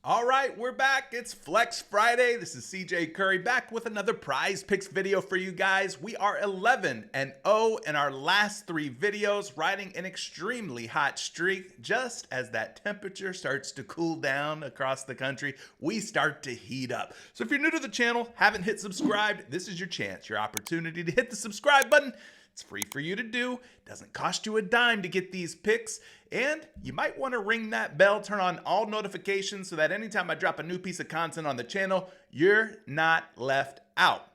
All right, we're back. It's Flex Friday. This is CJ Curry back with another Prize Picks video for you guys. We are 11-0 in our last 3 videos, riding an extremely hot streak. Just as that temperature starts to cool down across the country, we start to heat up. So if you're new to the channel, haven't hit subscribe, this is your chance, your opportunity to hit the subscribe button. It's free for you to do, doesn't cost you a dime to get these picks, and you might want to ring that bell, turn on all notifications so that anytime I drop a new piece of content on the channel, you're not left out.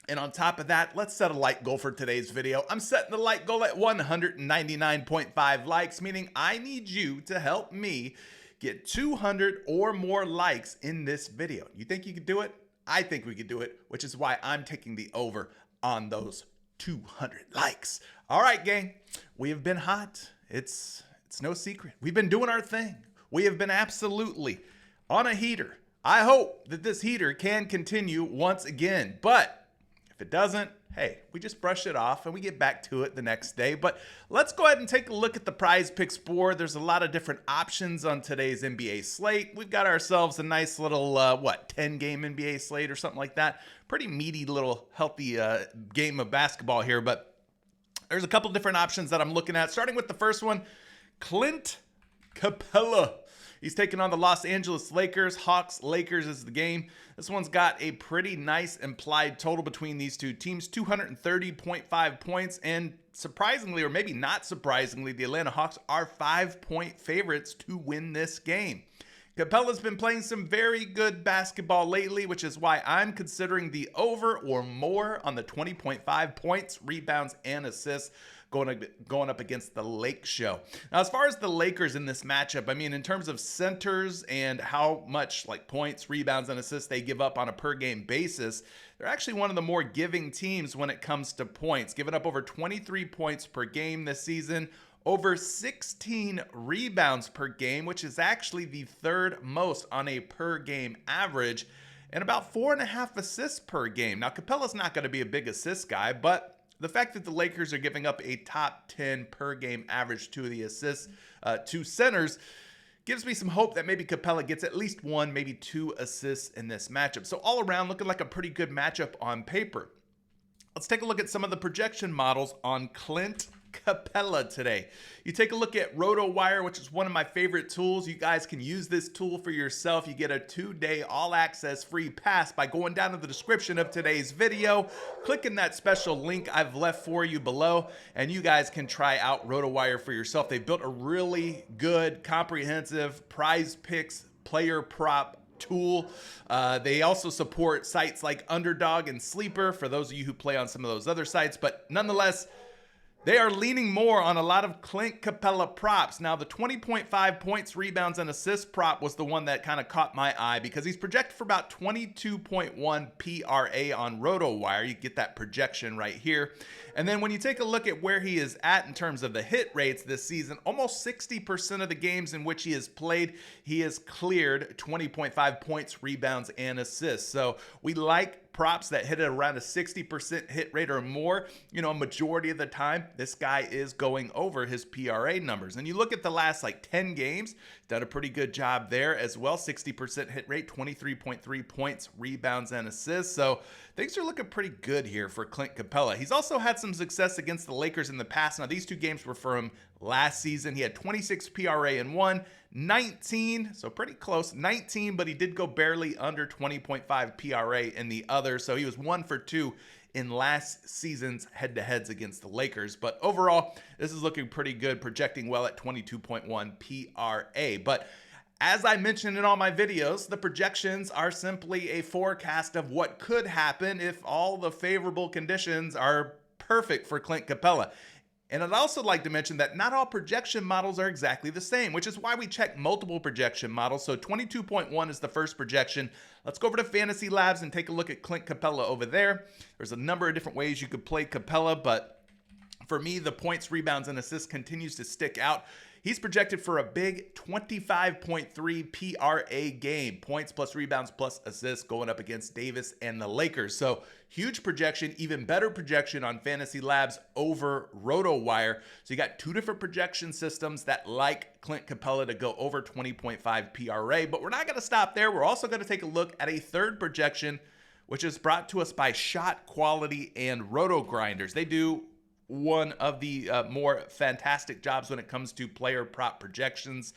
And on top of that, let's set a like goal for today's video. I'm setting the like goal at 199.5 likes, meaning I need you to help me get 200 or more likes in this video. You think you could do it? I think we could do it, which is why I'm taking the over on those 200 likes. All right, gang, we have been hot. It's no secret. We've been doing our thing. We have been absolutely on a heater. I hope that this heater can continue once again, but if it doesn't, hey, we just brush it off and we get back to it the next day. But let's go ahead and take a look at the Prize Picks board. There's a lot of different options on today's NBA slate. We've got ourselves a nice little, 10-game NBA slate or something like that. Pretty meaty little healthy game of basketball here, but there's a couple different options that I'm looking at. Starting with the first one, Clint Capela. He's taking on the Los Angeles Lakers. Hawks Lakers is the game. This one's got a pretty nice implied total between these two teams, 230.5 points. And surprisingly, or maybe not surprisingly, the Atlanta Hawks are 5-point favorites to win this game. Capela's been playing some very good basketball lately, which is why I'm considering the over or more on the 20.5 points, rebounds, and assists going up against the Lake Show. Now, as far as the Lakers in this matchup, I mean, in terms of centers and how much like points, rebounds, and assists they give up on a per game basis, they're actually one of the more giving teams when it comes to points, giving up over 23 points per game this season, over 16 rebounds per game, which is actually the third most on a per game average, and about 4.5 assists per game. Now, Capela's not going to be a big assist guy, but the fact that the Lakers are giving up a top 10 per game average to the assists to centers gives me some hope that maybe Capela gets at least 1, maybe 2 assists in this matchup. So all around, looking like a pretty good matchup on paper. Let's take a look at some of the projection models on Clint Capela today. You take a look at RotoWire, which is one of my favorite tools. You guys can use this tool for yourself. You get a 2-day all-access free pass by going down to the description of today's video, clicking that special link I've left for you below, and you guys can try out RotoWire for yourself. They built a really good, comprehensive Prize Picks player prop tool. They also support sites like Underdog and Sleeper for those of you who play on some of those other sites, but nonetheless, they are leaning more on a lot of Clint Capela props. Now, the 20.5 points, rebounds, and assists prop was the one that kind of caught my eye because he's projected for about 22.1 PRA on RotoWire. You get that projection right here. And then when you take a look at where he is at in terms of the hit rates this season, almost 60% of the games in which he has played, he has cleared 20.5 points, rebounds, and assists. So we like props that hit at around a 60% hit rate or more. You know, a majority of the time, this guy is going over his PRA numbers. And you look at the last like 10 games, done a pretty good job there as well. 60% hit rate, 23.3 points, rebounds, and assists. So things are looking pretty good here for Clint Capela. He's also had some success against the Lakers in the past. Now, these 2 games were from last season. He had 26 PRA in one, 19, so pretty close, 19, but he did go barely under 20.5 PRA in the other. So he was 1 for 2 in last season's head-to-heads against the Lakers. But overall, this is looking pretty good, projecting well at 22.1 PRA. But as I mentioned in all my videos, the projections are simply a forecast of what could happen if all the favorable conditions are perfect for Clint Capela. And I'd also like to mention that not all projection models are exactly the same, which is why we check multiple projection models. So 22.1 is the first projection. Let's go over to Fantasy Labs and take a look at Clint Capela over there. There's a number of different ways you could play Capela, but for me, the points, rebounds, and assists continues to stick out. He's projected for a big 25.3 PRA game, points plus rebounds plus assists, going up against Davis and the Lakers. So huge projection, even better projection on Fantasy Labs over RotoWire. So you got two different projection systems that like Clint Capela to go over 20.5 PRA, but we're not going to stop there. We're also going to take a look at a third projection, which is brought to us by Shot Quality and Roto Grinders. They do one of the more fantastic jobs when it comes to player prop projections.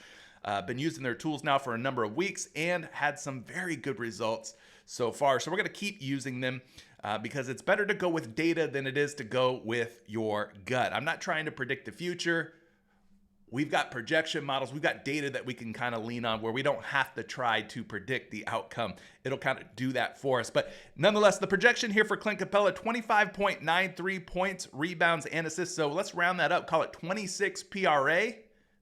Been using their tools now for a number of weeks and had some very good results so far. So we're going to keep using them because it's better to go with data than it is to go with your gut. I'm not trying to predict the future. We've got projection models. We've got data that we can kind of lean on where we don't have to try to predict the outcome. It'll kind of do that for us. But nonetheless, the projection here for Clint Capela, 25.93 points, rebounds, and assists. So let's round that up. Call it 26 PRA.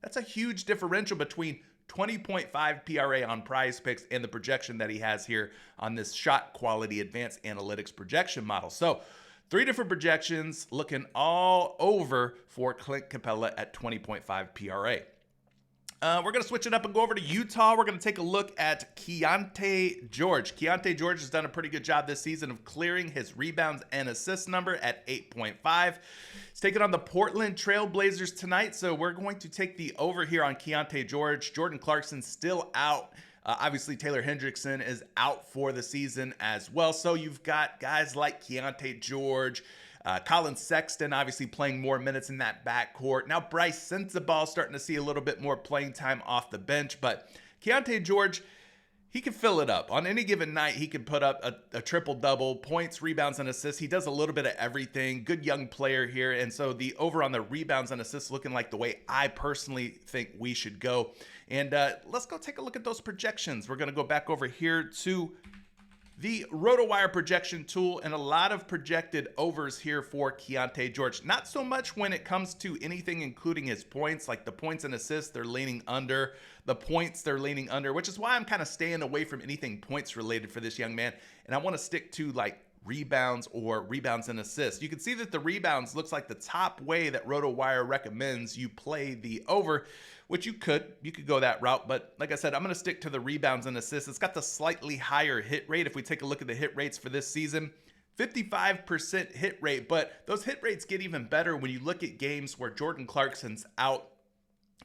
That's a huge differential between 20.5 PRA on PrizePicks and the projection that he has here on this Shot Quality Advanced Analytics projection model. So three different projections looking all over for Clint Capela at 20.5 PRA. We're going to switch it up and go over to Utah. We're going to take a look at Keyonte George. Keyonte George has done a pretty good job this season of clearing his rebounds and assist number at 8.5. He's taking on the Portland Trail Blazers tonight, so we're going to take the over here on Keyonte George. Jordan Clarkson's still out. Obviously, Taylor Hendrickson is out for the season as well. So you've got guys like Keyonte George, Colin Sexton obviously playing more minutes in that backcourt. Now Bryce Sensabaugh starting to see a little bit more playing time off the bench. But Keyonte George, he can fill it up. On any given night, he can put up a triple-double, points, rebounds, and assists. He does a little bit of everything. Good young player here. And so the over on the rebounds and assists looking like the way I personally think we should go. And let's go take a look at those projections. We're going to go back over here to the RotoWire projection tool and a lot of projected overs here for Keyonte George. Not so much when it comes to anything including his points, like the points and assists, they're leaning under. The points, they're leaning under, which is why I'm kind of staying away from anything points related for this young man. And I want to stick to like rebounds or rebounds and assists. You can see that the rebounds looks like the top way that RotoWire recommends you play the over, which you could go that route. But like I said, I'm going to stick to the rebounds and assists. It's got the slightly higher hit rate. If we take a look at the hit rates for this season, 55% hit rate, but those hit rates get even better when you look at games where Jordan Clarkson's out.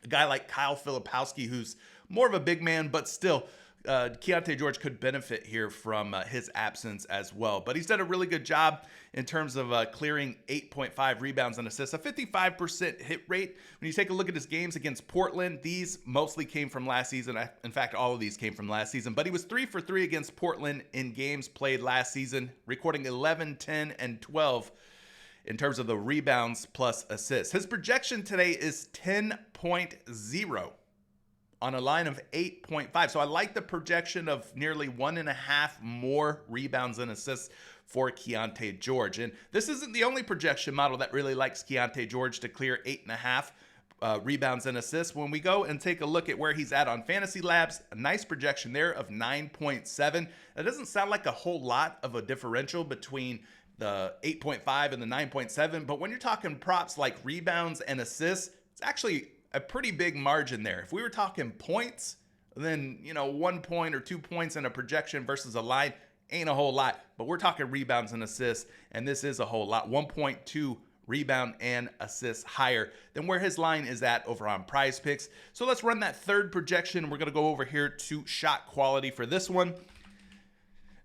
A guy like Kyle Filipowski, who's more of a big man, but still, Keyonte George could benefit here from his absence as well. But he's done a really good job in terms of clearing 8.5 rebounds and assists, a 55% hit rate. When you take a look at his games against Portland, these mostly came from last season. In fact, all of these came from last season. But he was 3 for 3 against Portland in games played last season, recording 11, 10, and 12 in terms of the rebounds plus assists. His projection today is 10.0 on a line of 8.5. So I like the projection of nearly 1.5 more rebounds and assists for Keyonte George. And this isn't the only projection model that really likes Keyonte George to clear 8.5 rebounds and assists. When we go and take a look at where he's at on Fantasy Labs, a nice projection there of 9.7. That doesn't sound like a whole lot of a differential between the 8.5 and the 9.7, but when you're talking props like rebounds and assists, it's actually a pretty big margin there. If we were talking points, then 1 point or 2 points in a projection versus a line ain't a whole lot, but we're talking rebounds and assists, and this is a whole lot. 1.2 rebound and assists higher than where his line is at over on PrizePicks. So let's run that third projection. We're going to go over here to Shot Quality for this one.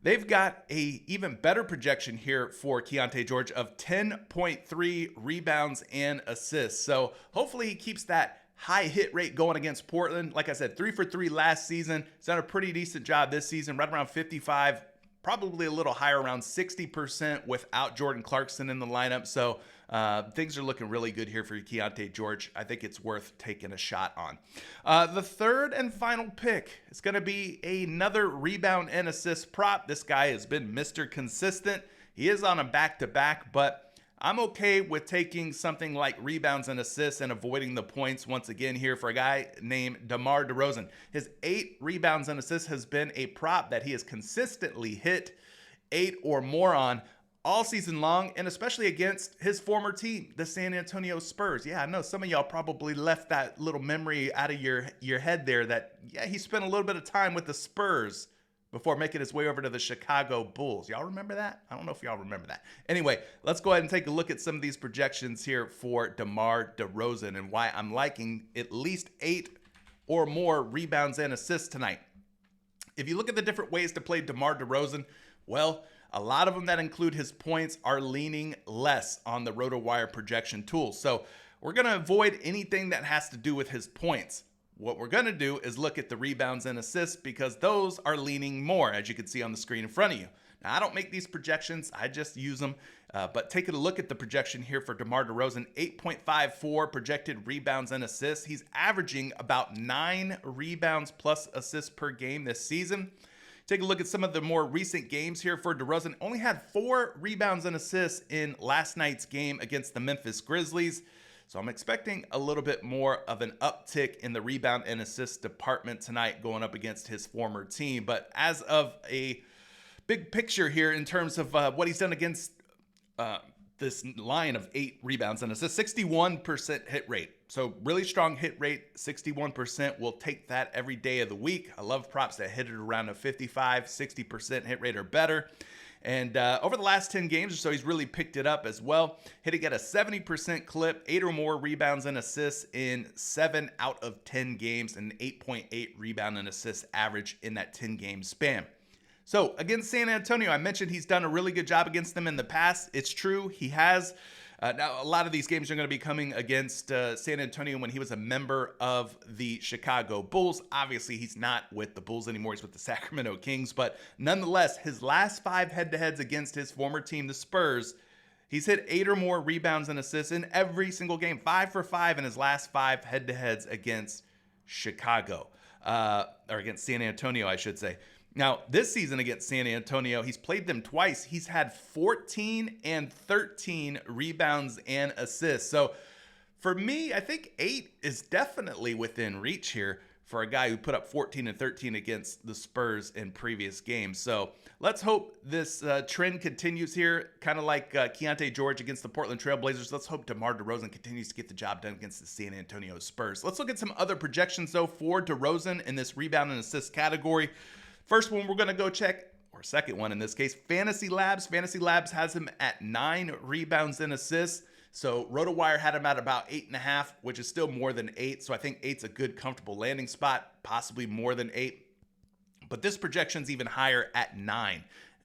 They've got a even better projection here for Keyonte George of 10.3 rebounds and assists. So hopefully he keeps that high hit rate going against Portland. Like I said, 3 for 3 last season. He's done a pretty decent job this season, right around 55, probably a little higher, around 60% without Jordan Clarkson in the lineup. So things are looking really good here for Keyonte George. I think it's worth taking a shot on. The third and final pick is going to be another rebound and assist prop. This guy has been Mr. Consistent. He is on a back-to-back, but I'm okay with taking something like rebounds and assists and avoiding the points once again here for a guy named DeMar DeRozan. His 8 rebounds and assists has been a prop that he has consistently hit 8 or more on all season long, and especially against his former team, the San Antonio Spurs. Yeah, I know some of y'all probably left that little memory out of your head there that, yeah, he spent a little bit of time with the Spurs before making his way over to the Chicago Bulls. Y'all remember that? I don't know if y'all remember that. Anyway, let's go ahead and take a look at some of these projections here for DeMar DeRozan and why I'm liking at least 8 or more rebounds and assists tonight. If you look at the different ways to play DeMar DeRozan, well, a lot of them that include his points are leaning less on the RotoWire projection tool. So we're going to avoid anything that has to do with his points. What we're going to do is look at the rebounds and assists because those are leaning more, as you can see on the screen in front of you. Now, I don't make these projections. I just use them. But taking a look at the projection here for DeMar DeRozan, 8.54 projected rebounds and assists. He's averaging about 9 rebounds plus assists per game this season. Take a look at some of the more recent games here for DeRozan. Only had 4 rebounds and assists in last night's game against the Memphis Grizzlies. So I'm expecting a little bit more of an uptick in the rebound and assist department tonight going up against his former team. But as of a big picture here in terms of what he's done against this line of 8 rebounds and assists, 61% hit rate. So really strong hit rate, 61%. We'll take that every day of the week. I love props that hit it around a 55, 60% hit rate or better. And over the last 10 games or so, he's really picked it up as well. Hitting at a 70% clip, 8 or more rebounds and assists in 7 out of 10 games, and 8.8 rebound and assist average in that 10-game span. So against San Antonio, I mentioned he's done a really good job against them in the past. It's true, he has. Now, a lot of these games are going to be coming against San Antonio when he was a member of the Chicago Bulls. Obviously, he's not with the Bulls anymore. He's with the Sacramento Kings. But nonetheless, his last 5 head-to-heads against his former team, the Spurs, he's hit 8 or more rebounds and assists in every single game. 5 for 5 in his last 5 head-to-heads against Chicago. Or against San Antonio, I should say. Now, this season against San Antonio, he's played them twice. He's had 14 and 13 rebounds and assists. So for me, I think 8 is definitely within reach here for a guy who put up 14 and 13 against the Spurs in previous games. So let's hope this trend continues here, kind of like Keyonte George against the Portland Trail Blazers. Let's hope DeMar DeRozan continues to get the job done against the San Antonio Spurs. Let's look at some other projections, though, for DeRozan in this rebound and assist category. First one we're going to go check, or second one in this case, Fantasy Labs. Fantasy Labs has him at 9 rebounds and assists. So RotoWire had him at about 8.5, which is still more than 8. So I think 8's a good, comfortable landing spot, possibly more than 8. But this projection's even higher at 9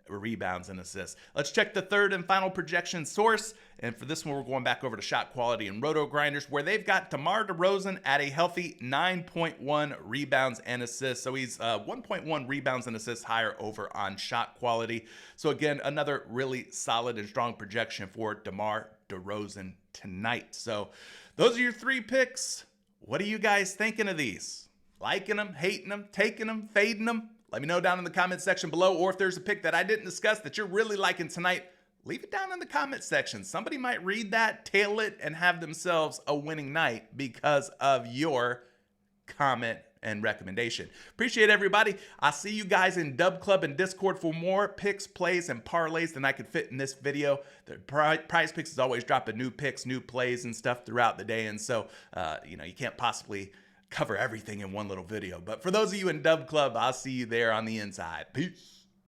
rebounds and assists. Let's check the third and final projection source. And for this one, we're going back over to Shot Quality and Roto Grinders, where they've got DeMar DeRozan at a healthy 9.1 rebounds and assists. So he's 1.1 rebounds and assists higher over on Shot Quality. So again, another really solid and strong projection for DeMar DeRozan tonight. So those are your 3 picks. What are you guys thinking of these? Liking them, hating them, taking them, fading them? Let me know down in the comment section below, or if there's a pick that I didn't discuss that you're really liking tonight, leave it down in the comment section. Somebody might read that, tail it, and have themselves a winning night because of your comment and recommendation. Appreciate everybody. I'll see you guys in Dub Club and Discord for more picks, plays, and parlays than I could fit in this video. The PrizePicks is always dropping new picks, new plays, and stuff throughout the day, and so you can't possibly cover everything in one little video. But for those of you in Dub Club, I'll see you there on the inside. Peace.